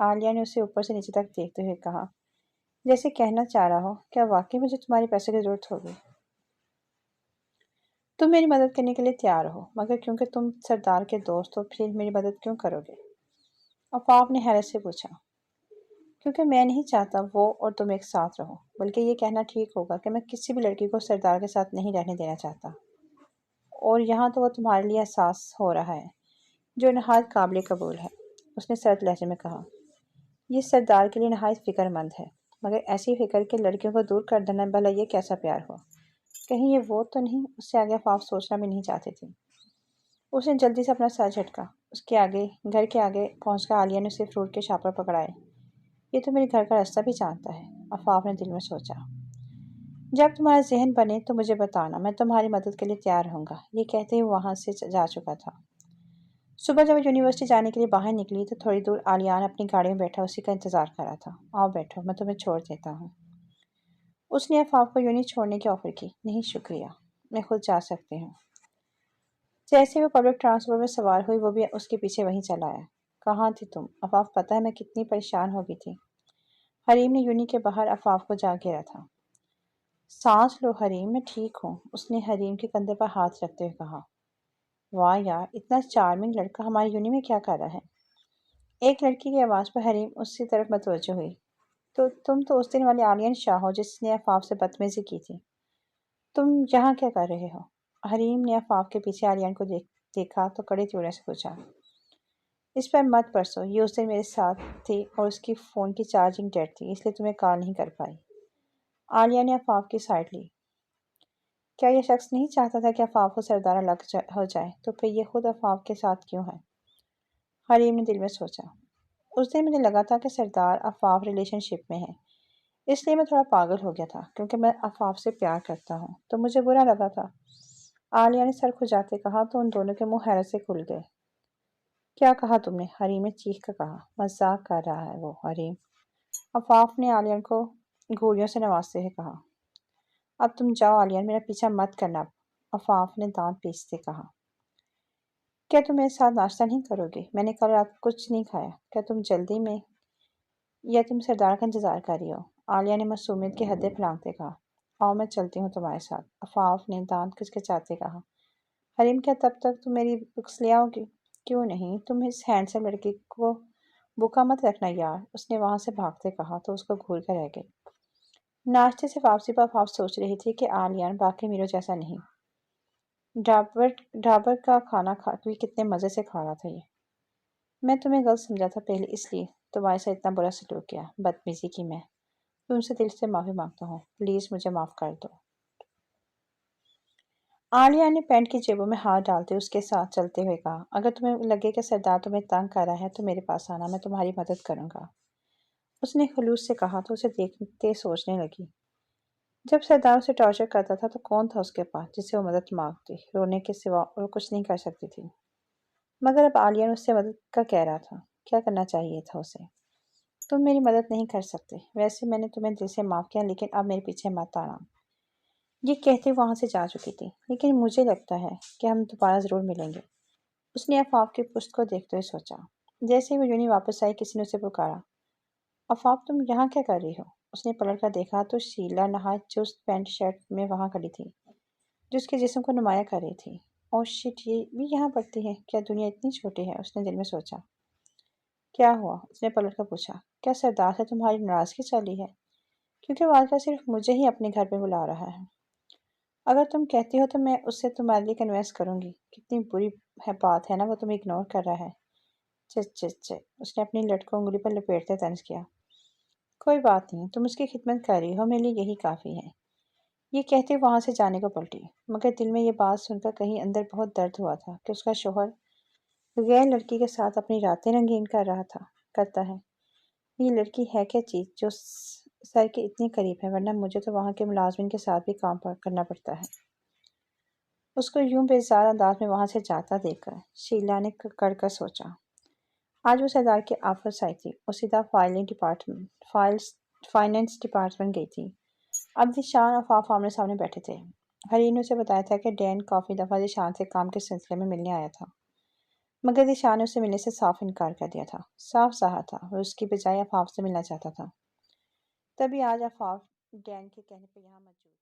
عالیہ نے اسے اوپر سے نیچے تک دیکھتے ہوئے کہا، جیسے کہنا چاہ رہا ہو، کیا واقعی مجھے تمہارے پیسے کی ضرورت ہوگی؟ تم میری مدد کرنے کے لیے تیار ہو، مگر کیونکہ تم سردار کے دوست ہو پھر میری مدد کیوں کرو گے؟ آفاق نے حیرت سے پوچھا۔ کیونکہ میں نہیں چاہتا وہ اور تم ایک ساتھ رہو، بلکہ یہ کہنا ٹھیک ہوگا کہ میں کسی بھی لڑکی کو سردار کے ساتھ نہیں رہنے دینا چاہتا، اور یہاں تو وہ تمہارے لیے احساس ہو رہا ہے جو نہایت قابل قبول ہے، اس نے سرد لہجے میں کہا۔ یہ سردار کے لیے نہایت فکر مند ہے، مگر ایسی فکر کہ لڑکیوں کو دور کر دینا، بھلا یہ کیسا پیار ہوا؟ کہیں یہ وہ تو نہیں؟ اس سے آگے آفاق سوچنا بھی نہیں چاہتی تھی۔ اس نے جلدی سے اپنا سر جھٹکا۔ اس کے آگے گھر کے آگے پہنچ کر عالیہ نے اسے فروٹ کے شاپ پر پکڑائے۔ یہ تو میرے گھر کا راستہ بھی جانتا ہے، آفاق نے دل میں سوچا۔ جب تمہارا ذہن بنے تو مجھے بتانا، میں تمہاری مدد کے لیے تیار رہوں گا۔ یہ کہتے ہی وہاں سے جا چکا تھا۔ صبح جب وہ یونیورسٹی جانے کے لیے باہر نکلی تو تھوڑی دور عالیان اپنی گاڑی میں بیٹھا اسی کا انتظار کر رہا تھا۔ آؤ بیٹھو، میں تمہیں چھوڑ دیتا ہوں۔ اس نے آفاق کو یونی چھوڑنے کی آفر کی۔ نہیں شکریہ، میں خود جا سکتی ہوں۔ جیسے وہ پبلک ٹرانسپورٹ میں سوار ہوئی وہ بھی اس کے پیچھے وہیں چلا آیا۔ کہاں تھی تم؟ آفاق پتہ ہے میں کتنی پریشان ہو گئی تھی۔ حریم نے یونی کے باہر آفاق کو جا گھیرا تھا۔ سانس لو حریم، میں ٹھیک ہوں، اس نے حریم کے کندھے پر ہاتھ رکھتے ہوئے کہا۔ واہ یار، اتنا چارمنگ لڑکا ہماری یونی میں کیا کر رہا ہے؟ ایک لڑکی کی آواز پر حریم اس کی طرف متوجہ ہوئی۔ تو تم تو اس دن والی عالیان شاہ ہو جس نے آفاق سے بدتمیزی کی تھی۔ تم یہاں کیا کر رہے ہو؟ حریم نے آفاق کے پیچھے عالیان کو دیکھا تو کڑے تیونے سے پوچھا۔ اس پر مت برسو، یہ اس دن میرے ساتھ تھی اور اس کی فون کی چارجنگ ڈیڈ تھی، اس لیے تمہیں کال نہیں کر پائی۔ عالیہ نے آفاق کی سائڈ لی۔ کیا یہ شخص نہیں چاہتا تھا کہ آفاق کو سردار الگ ہو جائے، تو پھر یہ خود آفاق کے ساتھ کیوں ہے؟ حریم نے دل میں سوچا۔ اس دن مجھے لگا تھا کہ سردار آفاق ریلیشن شپ میں ہے، اس لیے میں تھوڑا پاگل ہو گیا تھا، کیونکہ میں آفاق سے پیار کرتا ہوں تو مجھے برا لگا تھا۔ عالیہ نے سر کھجاتے کہا تو ان دونوں کے منہ حیرت سے کھل گئے۔ کیا کہا تم نے؟ حریم نے چیخ کر کہا۔ مذاق کر رہا ہے وہ حریم، آفاق نے عالیہ کو گھوڑیوں سے نوازتے ہوئے کہا۔ اب تم جاؤ عالیہ، میرا پیچھا مت کرنا، آفاق نے دانت پیستے کہا۔ کیا تم میرے ساتھ ناشتہ نہیں کرو گے؟ میں نے کل رات کچھ نہیں کھایا، کیا تم جلدی میں یا تم سردار کا انتظار کر رہی ہو؟ عالیہ نے معصومیت کی حدیں پھلانگتے کہا۔ آؤ میں چلتی ہوں تمہارے ساتھ، آفاق نے دانت کچکچاتے کہا۔ حریم کیا تب تک تم میری بکس لے آؤ گی؟ کیوں نہیں، تم اس ہینڈسم لڑکی کو بھوکا مت رکھنا یار، اس نے وہاں سے بھاگتے کہا تو اس کو گھور کر رہ گئی۔ ناشتے سے واپسی پر آفاق سوچ رہی تھی کہ عالیان باقی میروں جیسا نہیں، ڈھابر کا کھانا بھی کتنے مزے سے کھا رہا تھا یہ۔ میں تمہیں غلط سمجھا تھا پہلے، اس لیے تمہارے ساتھ اتنا برا سلوک کیا، بدتمیزی کی۔ میں تم سے دل سے معافی مانگتا ہوں، پلیز مجھے معاف کر دو۔ عالیہ نے پینٹ کی جیبوں میں ہاتھ ڈالتے اس کے ساتھ چلتے ہوئے کہا۔ اگر تمہیں لگے کہ سردار تمہیں تنگ کر رہا ہے تو میرے پاس آنا، میں تمہاری مدد کروں گا، اس نے خلوص سے کہا تو اسے دیکھتے سوچنے لگی۔ جب سردار اسے ٹارچر کرتا تھا تو کون تھا اس کے پاس جس سے وہ مدد مانگتی؟ رونے کے سوا اور کچھ نہیں کر سکتی تھی۔ مگر اب عالیہ اس سے مدد کا کہہ رہا تھا، کیا کرنا چاہیے تھا اسے؟ تم میری مدد نہیں کر سکتے، ویسے میں نے تمہیں دل سے معاف کیا، لیکن اب میرے پیچھے مت آنا، یہ کہتے وہاں سے جا چکی تھی۔ لیکن مجھے لگتا ہے کہ ہم دوبارہ ضرور ملیں گے، اس نے آفاق کی پشت کو دیکھتے ہوئے سوچا۔ جیسے ہی وہ یونی واپس آئی کسی نے اسے پکارا۔ آفاق تم یہاں کیا کر رہی ہو؟ اس نے پلٹ کر دیکھا تو شیلا نہایت چست پینٹ شرٹ میں وہاں کھڑی تھی جو اس کے جسم کو نمایاں کر رہی تھی۔ اوہ شٹ، یہ بھی یہاں پڑتی ہے، کیا دنیا اتنی چھوٹی ہے، اس نے دل میں سوچا۔ کیا ہوا؟ اس نے پلٹ کر پوچھا۔ کیا سردار سے تمہاری ناراضگی چلی ہے؟ کیونکہ وہ آج کل صرف مجھے ہی اپنے گھر پہ بلا رہا ہے۔ اگر تم کہتی ہو تو میں اس سے تمہارے لیے کنوینس کروں گی۔ کتنی بری بات ہے نا، وہ تمہیں اگنور کر رہا ہے۔ اس نے اپنی لٹ کو انگلی پر لپیٹتے طنز کیا۔ کوئی بات نہیں، تم اس کی خدمت کر رہی ہو، میرے لیے یہی کافی ہے، یہ کہتے وہاں سے جانے کو پلٹی۔ مگر دل میں یہ بات سن کر کہیں اندر بہت درد ہوا تھا کہ اس کا شوہر غیر لڑکی کے ساتھ اپنی راتیں رنگین کرتا ہے۔ یہ لڑکی ہے کیا چیز جو سر کے اتنی قریب ہے، ورنہ مجھے تو وہاں کے ملازمین کے ساتھ بھی کام کرنا پڑتا ہے۔ اس کو یوں بےزار انداز میں وہاں سے جاتا دیکھ کر شیلا نے کڑ کر سوچا۔ آج وہ سردار کے آفس آئی تھی اور سیدھا فائنینس ڈپارٹمنٹ گئی تھی۔ اب ذیشان اور آفاق آمنے سامنے بیٹھے تھے۔ حریم نے اسے بتایا تھا کہ ڈین کافی دفعہ ذیشان سے کام کے سلسلے میں ملنے آیا تھا، مگر ذیشان نے اسے ملنے سے صاف انکار کر دیا تھا۔ صاف ظاہر تھا وہ اس کی بجائے آفاق سے ملنا چاہتا تھا۔ تبھی آج آفاق ڈین کے کہنے پر یہاں موجود